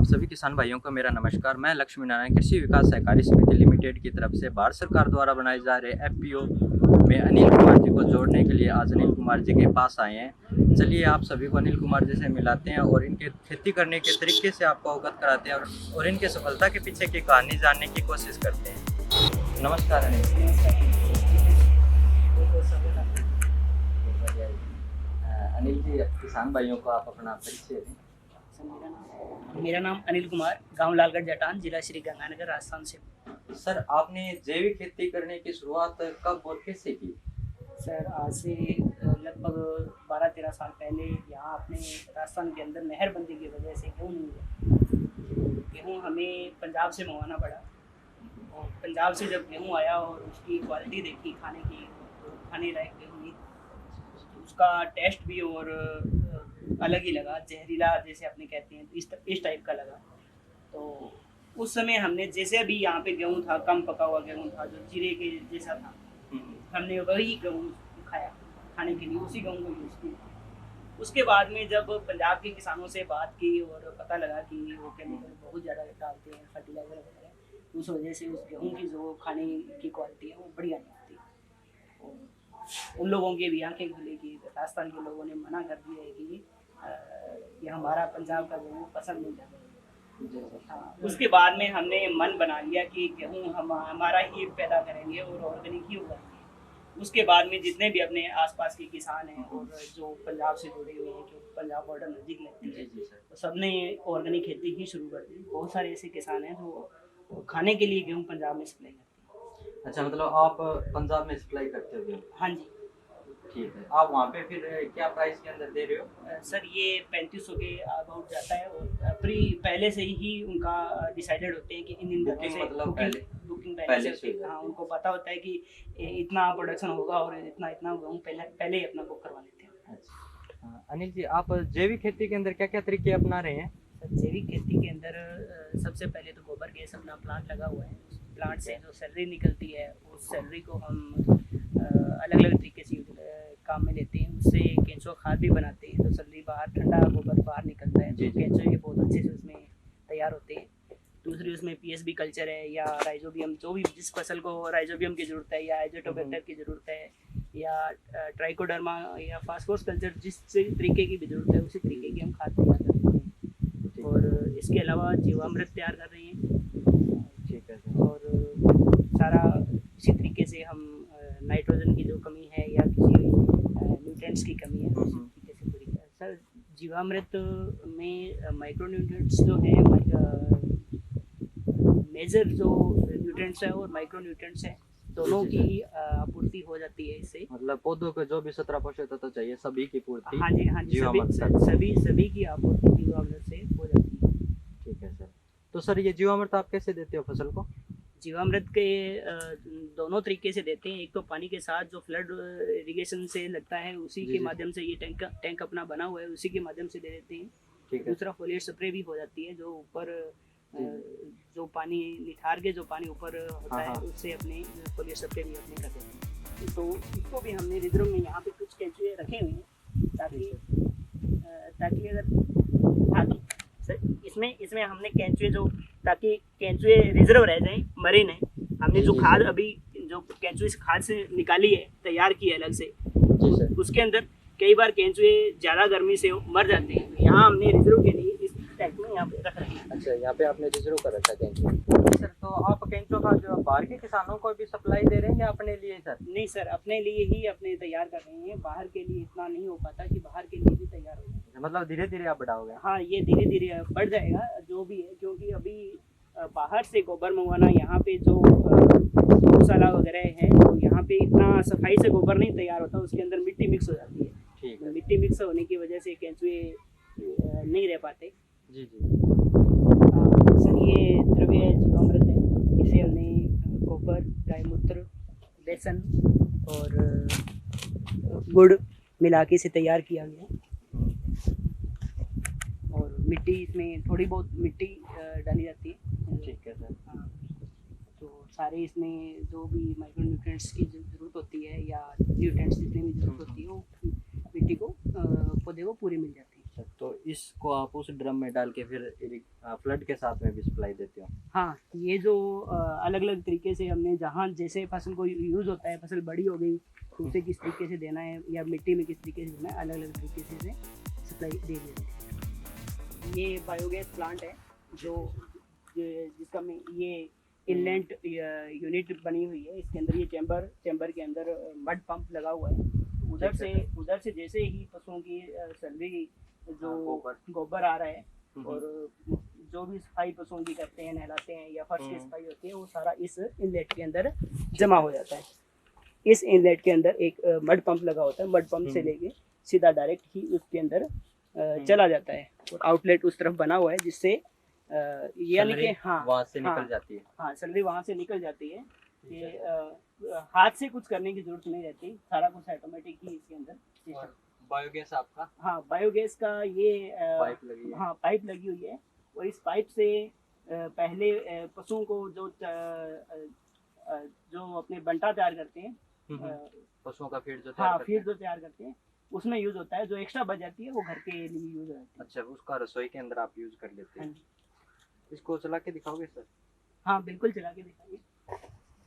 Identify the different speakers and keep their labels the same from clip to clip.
Speaker 1: सभी किसान भाइयों को मेरा नमस्कार। मैं लक्ष्मी नारायण कृषि विकास सहकारी समिति लिमिटेड की तरफ से भारत सरकार द्वारा बनाए जा रहे एफपीओ में अनिल कुमार जी को जोड़ने के लिए आज अनिल कुमार जी के पास आए हैं। चलिए आप सभी को अनिल कुमार जी से मिलाते हैं और इनके खेती करने के तरीके से आपको अवगत कराते हैं और इनके सफलता के पीछे की कहानी जानने की कोशिश करते हैं। नमस्कार अनिल अनिल जी, किसान भाइयों को आप अपना परिचय दें।
Speaker 2: मेरा नाम अनिल कुमार, गांव लालगढ़ जटान, जिला श्री गंगानगर, राजस्थान से।
Speaker 1: सर, आपने जैविक खेती करने की शुरुआत कब और कैसे की?
Speaker 2: सर, आज से लगभग 12-13 साल पहले यहाँ अपने राजस्थान के अंदर नहरबंदी की वजह से गेहूँ नहीं हुआ। गेहूँ हमें पंजाब से मंगवाना पड़ा और पंजाब से जब गेहूँ आया और उसकी क्वालिटी देखी खाने की, तो खाने लायक गेहूँ नहीं, उसका टेस्ट भी और अलग ही लगा, जहरीला जैसे अपने कहते हैं, इस टाइप का लगा। तो उस समय हमने जैसे अभी यहाँ पे गेहूँ था, कम पका हुआ गेहूँ था, जो जीरे के जैसा था, हमने वही गेहूँ खाया खाने के लिए, उसी गेहूँ को यूज़ किया। उसके बाद में जब पंजाब के किसानों से बात की और पता लगा कि वो केमिकल बहुत ज़्यादा डालते हैं, फर्टिलाइजर वगैरह, तो उस वजह से उस गेहूँ की जो खाने की क्वालिटी है वो बढ़िया नहीं होती। उन लोगों की भी आंखें खुलेगी, राजस्थान के लोगों ने मना कर दिया है कि ये हमारा पंजाब का गेहूँ पसंद नहीं करता। हाँ, उसके बाद में हमने मन बना लिया कि गेहूँ हमारा ही पैदा करेंगे और ऑर्गेनिक ही उगाएंगे। उसके बाद में जितने भी अपने आसपास के किसान हैं और जो पंजाब से जुड़े हुए हैं, जो पंजाब बॉर्डर नज़दीक लगती है, तो सबने ऑर्गेनिक खेती ही शुरू कर दी। बहुत सारे ऐसे किसान हैं जो खाने के लिए गेहूँ पंजाब में सप्लाई करते हैं।
Speaker 1: अच्छा, मतलब आप पंजाब में सप्लाई करते हो?
Speaker 2: हाँ जी।
Speaker 1: ठीक है। आप वहाँ पे फिर क्या प्राइस के अंदर दे रहे हो?
Speaker 2: सर, ये 3500 के अबाउट जाता है और पहले से ही उनका डिसाइडेड होते हैं कि इन
Speaker 1: बुकिंग
Speaker 2: से
Speaker 1: मतलब
Speaker 2: बुकिंग पहले से होती है। हाँ, उनको पता होता है कि इतना प्रोडक्शन होगा और इतना गेहूँ पहले ही अपना बुक करवा लेते हैं।
Speaker 1: अच्छा, अनिल जी, आप जैविक खेती के अंदर क्या क्या तरीके अपना रहे हैं?
Speaker 2: सर, जैविक खेती के अंदर सबसे पहले तो गोबर गैस अपना प्लांट लगा हुआ है। उस प्लांट से जो सैलरी निकलती है, उस सैलरी को हम अलग अलग तरीके से काम में लेते हैं। उससे केंचुआ खाद भी बनाते हैं, तो सैलरी बाहर, ठंडा गोबर बाहर निकलता है, तो केंचुए बहुत अच्छे से उसमें तैयार होते हैं। दूसरी उसमें पीएसबी कल्चर है या राइजोबियम, जो भी जिस फसल को राइजोबियम की ज़रूरत है या एजोटोबैक्टर की ज़रूरत है या ट्राइकोडर्मा या फास्फोरस कल्चर, जिस तरीके की भी ज़रूरत है उसी तरीके की हम खाद तैयार कर रहे हैं। और इसके अलावा जीवामृत तैयार कर रहे हैं।
Speaker 1: ठीक है।
Speaker 2: और सारा इसी तरीके से हम नाइट्रोजन की जो कमी है या किसी न्यूट्रिएंट्स की कमी है, उसी तरीके से पूरी कर। सर, जीवामृत में माइक्रो न्यूट्रिएंट्स जो है, मेजर जो न्यूट्रिएंट्स है और माइक्रो न्यूट्रिएंट्स है, दोनों की आपूर्ति हो जाती है इससे।
Speaker 1: मतलब पौधों को जो भी 17 पोषक तत्व चाहिए सभी की पूर्ति।
Speaker 2: हाँ जी, सभी की आपूर्ति जीवामृत से हो जाती है।
Speaker 1: ठीक है सर। तो सर, ये जीवामृत आप कैसे देते हो फसल को?
Speaker 2: जीवामृत के दोनों तरीके से देते हैं। एक तो पानी के साथ जो फ्लड इरिगेशन से लगता है, उसी के माध्यम से, ये टैंक अपना बना हुआ है, उसी के माध्यम से दे देते हैं। दूसरा फोलियर स्प्रे भी हो जाती है, जो ऊपर जो पानी निथार के जो पानी ऊपर होता है, उससे अपने फोलियर स्प्रे भी अपने कर देते हैं। तो इसको भी हमने रिजर्व में यहाँ पे कुछ केंचुए रखे हुए हैं, ताकि अगर इसमें हमने केंचुए ताकि केंचुए रिजर्व रह जाएं, मरे नहीं। हमने जो खाद अभी जो केंचुए खाद से निकाली है, तैयार की है अलग से, उसके अंदर कई बार केंचुए ज़्यादा गर्मी से मर जाते हैं। यहाँ हमने रिजर्व के लिए इस टैंक में यहाँ पे रख रहे हैं।
Speaker 1: अच्छा, यहाँ पे आपने रिजर्व कर रखा है केंचुआ। सर, तो आप केंचुआ का जो बाहर के किसानों को भी सप्लाई दे रहे हैं या अपने लिए सर?
Speaker 2: नहीं सर, अपने लिए ही अपने तैयार कर रहे हैं। बाहर के लिए इतना नहीं हो पाता कि बाहर के लिए भी तैयार हो जाए।
Speaker 1: मतलब धीरे धीरे आप बढ़ाओगे?
Speaker 2: हाँ, ये धीरे धीरे बढ़ जाएगा जो भी है, क्योंकि अभी बाहर से गोबर मंगवाना, यहाँ पे जो गौशाला वगैरह है, तो यहाँ पे इतना सफाई से गोबर नहीं तैयार होता, उसके अंदर मिट्टी मिक्स हो जाती है।
Speaker 1: ठीक है।
Speaker 2: मिट्टी मिक्स होने की वजह से केंचुए नहीं रह पाते।
Speaker 1: जी।
Speaker 2: सर, ये द्रव्य जीवामृत है। इसे हमने गोबर, गाय मूत्र, बेसन और गुड़ मिला के इसे तैयार किया गया। और मिट्टी, इसमें थोड़ी बहुत मिट्टी डाली जाती है।
Speaker 1: ठीक है सर।
Speaker 2: हाँ, तो सारे इसमें जो भी माइक्रो न्यूट्रिएंट्स की ज़रूरत होती है या न्यूट्रिएंट्स जितनी भी ज़रूरत होती है, वो मिट्टी को, पौधे को पूरी मिल जाती है।
Speaker 1: अच्छा, तो इसको आप उस ड्रम में डाल के फिर फ्लड के साथ में भी सप्लाई देते हो?
Speaker 2: हाँ, ये जो अलग अलग तरीके से हमने जहाँ जैसे फसल को यूज़ होता है, फसल बड़ी हो गई तो उसे किस तरीके से देना है या मिट्टी में किस तरीके से देना है, अलग अलग तरीके से सप्लाई दे देते हैं। ये बायोगैस प्लांट है जो जिसका में ये इनलेंट यूनिट बनी हुई है। इसके अंदर ये चैम्बर के अंदर मड पंप लगा हुआ है। उधर से जैसे ही पशुओं की सर्दी जो गोबर आ रहा है और जो भी सफाई पशुओं की करते हैं, नहलाते हैं या फर्श की सफाई होती है, वो सारा इस इनलेट के अंदर जमा हो जाता है। इस इनलेट के अंदर एक मड पंप लगा होता है। मड पंप से लेके सीधा डायरेक्ट ही उसके अंदर चला जाता है और आउटलेट उस तरफ बना हुआ है जिससे यानी कि
Speaker 1: वहाँ से निकल जाती है।
Speaker 2: हाँ, सैलरी वहाँ से निकल जाती है। ये हाथ से कुछ करने की जरूरत नहीं रहती, सारा कुछ ऑटोमेटिक ही इसके अंदर सिस्टम।
Speaker 1: बायोगैस आपका?
Speaker 2: हाँ, बायोगैस का ये
Speaker 1: पाइप लगी है।
Speaker 2: हाँ, पाइप लगी हुई है और इस पाइप से पहले पशुओं को जो अपने बंटा तैयार करते हैं,
Speaker 1: पशुओं का फीड जो
Speaker 2: तैयार करते हैं उसमें यूज होता है। जो एक्स्ट्रा बच जाती है वो घर के लिए यूज होती है।
Speaker 1: अच्छा, उसका रसोई के अंदर आप यूज कर लेते हैं। इसको चला के दिखाओगे सर?
Speaker 2: हाँ, बिल्कुल चला के दिखाइए।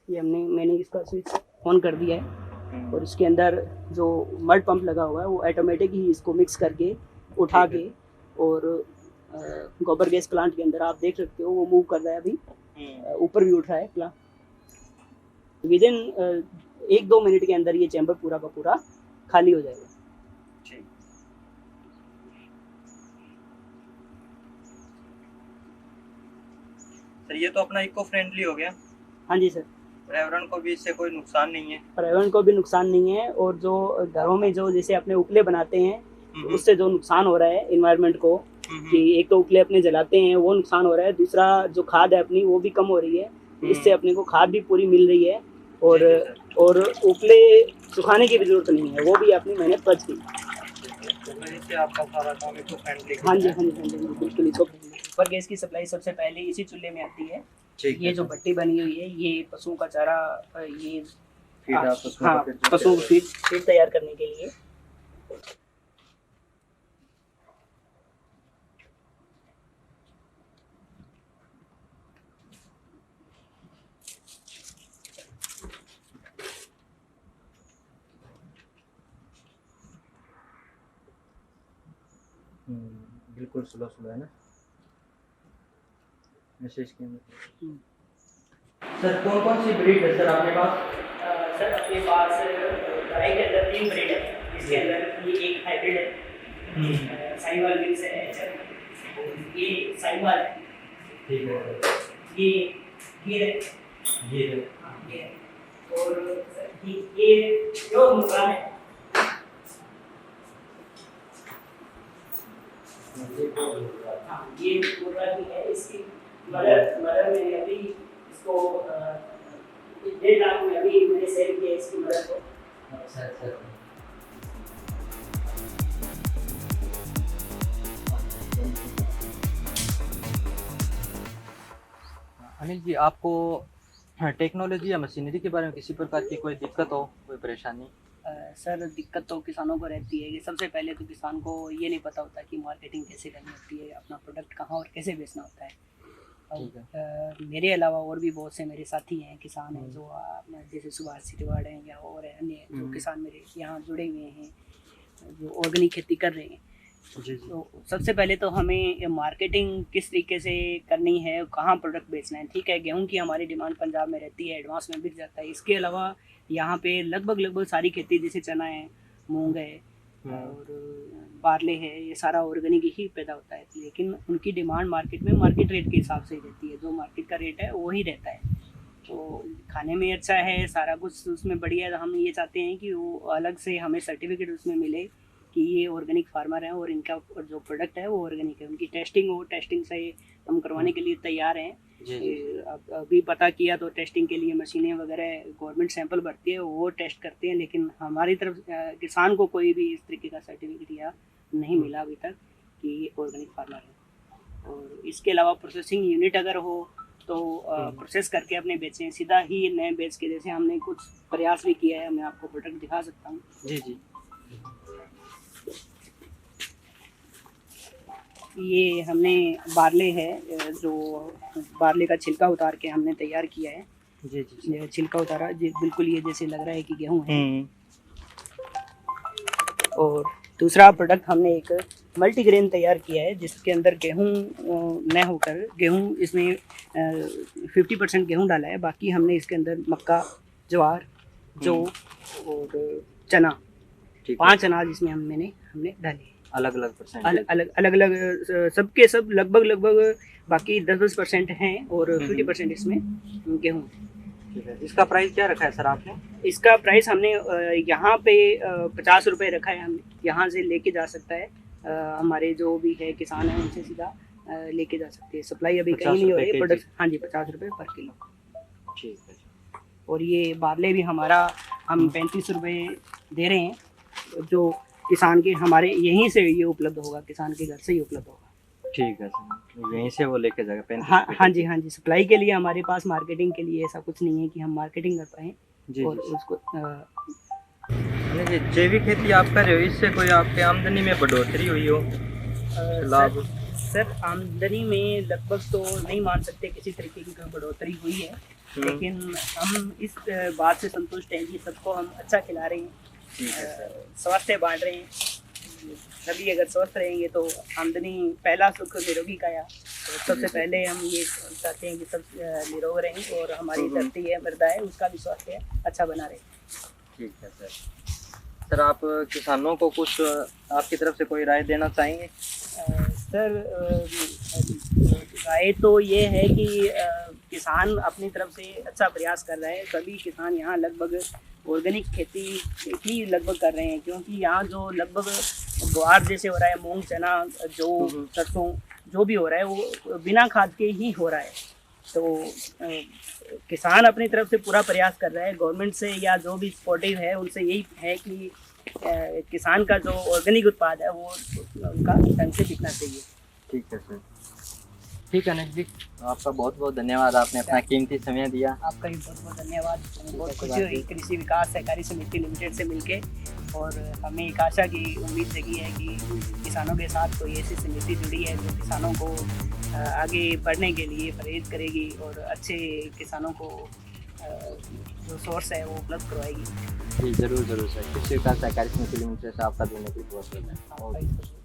Speaker 2: ये मैंने इसका स्विच ऑन कर दिया है और इसके अंदर जो मड पंप लगा हुआ है वो ऑटोमेटिक ही इसको मिक्स करके उठा के और गोबर गैस प्लांट के अंदर आप देख सकते हो वो मूव कर रहा है। अभी ऊपर भी उठ रहा है प्लांट। विदिन 1-2 मिनट के अंदर ये चैम्बर पूरा का पूरा खाली हो जाएगा।
Speaker 1: सर, ये तो अपना इको फ्रेंडली हो गया।
Speaker 2: हाँ जी सर।
Speaker 1: पर्यावरण को भी इससे कोई नुकसान नहीं है?
Speaker 2: पर्यावरण को भी नुकसान नहीं है और जो घरों में जो जैसे अपने उपले बनाते हैं तो उससे जो नुकसान हो रहा है इन्वायरमेंट को, कि एक तो उपले अपने जलाते हैं वो नुकसान हो रहा है, दूसरा जो खाद है अपनी वो भी कम हो रही है। इससे अपने को खाद भी पूरी मिल रही है और उपले सुखाने की भी जरूरत नहीं है, वो भी अपनी मेहनत बच गई।
Speaker 1: आपका सारा काम इको फ्रेंडली।
Speaker 2: हाँ जी, बिल्कुल इको फ्रेंडली। ऊपर गैस की सप्लाई सबसे पहले इसी चूल्हे में आती है। ये जो भट्टी बनी हुई है ये पशुओं का चारा, ये पशुओं को फीड तैयार करने के लिए।
Speaker 1: बिल्कुल स्लो है ना मैसेज के अंदर। सर, कौन कौन सी ब्रीड है सर आपके पास?
Speaker 2: सर, अपने पास गाय के अंदर 3 ब्रीड है। इसके अंदर ये एक हाइब्रिड है, साहिवाल मिक्स है, ये साहिवाल है।
Speaker 1: ठीक है।
Speaker 2: ये गिर है। हाँ, ये और ये प्योर मुर्गा है। हाँ, ये मुर्गा भी है। इसकी मदर मैंने अभी इसको 1.5 लाख में अभी मैंने सेल किया इसकी मदर को।
Speaker 1: अच्छा। अनिल जी, आपको टेक्नोलॉजी या मशीनरी के बारे में किसी प्रकार की कोई दिक्कत हो, कोई परेशानी?
Speaker 2: सर, दिक्कत तो किसानों को रहती है कि सबसे पहले तो किसान को ये नहीं पता होता कि मार्केटिंग कैसे करनी होती है, अपना प्रोडक्ट कहाँ और कैसे बेचना होता है। मेरे अलावा और भी बहुत से मेरे साथी हैं, किसान हैं जो जैसे सुभाष सिटवाड़ हैं या और अन्य जो किसान मेरे यहाँ जुड़े हुए हैं जो ऑर्गेनिक खेती कर रहे हैं। तो सबसे पहले तो हमें मार्केटिंग किस तरीके से करनी है, कहाँ प्रोडक्ट बेचना है। ठीक है, गेहूं की हमारी डिमांड पंजाब में रहती है, एडवांस में बिक जाता है। इसके अलावा यहाँ पे लगभग सारी खेती जैसे चना है, मूंग है और बारले है, ये सारा ऑर्गेनिक ही पैदा होता है। लेकिन उनकी डिमांड मार्केट में मार्केट रेट के हिसाब से रहती है, जो मार्केट का रेट है वही रहता है। तो खाने में अच्छा है, सारा कुछ उसमें बढ़िया है। हम ये चाहते हैं कि वो अलग से हमें सर्टिफिकेट उसमें मिले कि ये ऑर्गेनिक फार्मर हैं और इनका जो प्रोडक्ट है वो ऑर्गेनिक है। उनकी टेस्टिंग से हम करवाने के लिए तैयार हैं। अभी पता किया तो टेस्टिंग के लिए मशीनें वगैरह गवर्नमेंट सैंपल भरती है, वो टेस्ट करते हैं। लेकिन हमारी तरफ किसान को कोई भी इस तरीके का सर्टिफिकेट या नहीं मिला अभी तक कि ये ऑर्गेनिक फार्मर है। और इसके अलावा प्रोसेसिंग यूनिट अगर हो तो प्रोसेस करके अपने बेचें, सीधा ही नए बेच के। जैसे हमने कुछ प्रयास भी किया है, मैं आपको प्रोडक्ट दिखा सकता हूँ।
Speaker 1: जी।
Speaker 2: ये हमने बारले है, जो बारले का छिलका उतार के हमने तैयार किया है।
Speaker 1: जी जी।
Speaker 2: ये छिलका उतारा बिल्कुल ये जैसे लग रहा है कि गेहूँ है। और दूसरा प्रोडक्ट हमने एक मल्टीग्रेन तैयार किया है, जिसके अंदर गेहूँ न होकर गेहूँ इसमें 50% गेहूँ डाला है, बाकी हमने इसके अंदर मक्का, ज्वार, जौ और चना,
Speaker 1: ठीक है।
Speaker 2: 5 अनाज इसमें हमने डाले।
Speaker 1: अलग अलग परसेंट,
Speaker 2: अलग अलग सबके सब लगभग बाकी 10% हैं और 50% इसमें गेहूँ।
Speaker 1: ठीक है। इसका प्राइस क्या रखा है सर आपने?
Speaker 2: इसका प्राइस हमने यहाँ पे 50 रुपये रखा है। हम यहाँ से लेके जा सकता है, हमारे जो भी है किसान हैं उनसे सीधा लेके जा सकते हैं। सप्लाई अभी कहीं नहीं हो रही है प्रोडक्ट। हाँ जी, 50 रुपये पर किलो।
Speaker 1: ठीक है।
Speaker 2: और ये बारले भी हमारा हम 35 रुपये दे रहे हैं, जो किसान के हमारे यहीं से ये उपलब्ध होगा, किसान के घर से ही उपलब्ध होगा।
Speaker 1: ठीक है सर, यहीं से वो लेके जाएगा 35
Speaker 2: हाँ
Speaker 1: रुपये।
Speaker 2: हाँ जी। सप्लाई के लिए हमारे पास मार्केटिंग के लिए ऐसा कुछ नहीं है कि हम मार्केटिंग कर पाएँ
Speaker 1: जी
Speaker 2: और
Speaker 1: जी।
Speaker 2: उसको
Speaker 1: यानी कि जैविक खेती आप कर रहे हो, इससे कोई आपके आमदनी में बढ़ोतरी हुई हो? लाभ?
Speaker 2: सर आमदनी में लगभग तो नहीं मान सकते किसी तरीके की कोई बढ़ोतरी हुई है, लेकिन हम इस बात से संतुष्ट हैं कि सबको हम अच्छा खिला रहे हैं,
Speaker 1: ठीक है सर।
Speaker 2: स्वास्थ्य बांट रहे हैं। सभी अगर स्वस्थ रहेंगे तो आमदनी, पहला सुख निरोगी काया। तो सबसे पहले हम ये चाहते हैं कि सब निरोग रहें और हमारी धरती है, मृदा है, उसका भी स्वास्थ्य अच्छा बना रहे।
Speaker 1: ठीक है सर। सर आप किसानों को कुछ आपकी तरफ से कोई राय देना चाहेंगे?
Speaker 2: सर राय तो ये है कि किसान अपनी तरफ से अच्छा प्रयास कर रहे हैं। सभी किसान यहाँ लगभग ऑर्गेनिक खेती ही लगभग कर रहे हैं, क्योंकि यहाँ जो लगभग ग्वार जैसे हो रहा है, मूंग, चना, जौ, सरसों जो भी हो रहा है वो बिना खाद के ही हो रहा है। तो किसान अपनी तरफ से पूरा प्रयास कर रहा है। गवर्नमेंट से या जो भी सपोर्टिव है उनसे यही है कि किसान का जो ऑर्गेनिक उत्पाद है वो उनका ढंग से बिकना चाहिए।
Speaker 1: ठीक है सर। ठीक है अनिल जी, आपका बहुत बहुत धन्यवाद, आपने अपना कीमती समय दिया।
Speaker 2: आपका भी बहुत बहुत धन्यवाद। हमें बहुत खुशी हुई कृषि विकास सहकारी समिति लिमिटेड से मिलके, और हमें एक आशा की उम्मीद जगी है कि किसानों के साथ कोई ऐसी समिति जुड़ी है जो किसानों को आगे बढ़ने के लिए प्रेरित करेगी और अच्छे किसानों को जो सोर्स है वो उपलब्ध करवाएगी।
Speaker 1: जी ज़रूर ज़रूर सर। कृषि विकास सहकारी समिति लिमिटेड से आपका देने के लिए बहुत बहुत धन्यवाद।
Speaker 2: आपका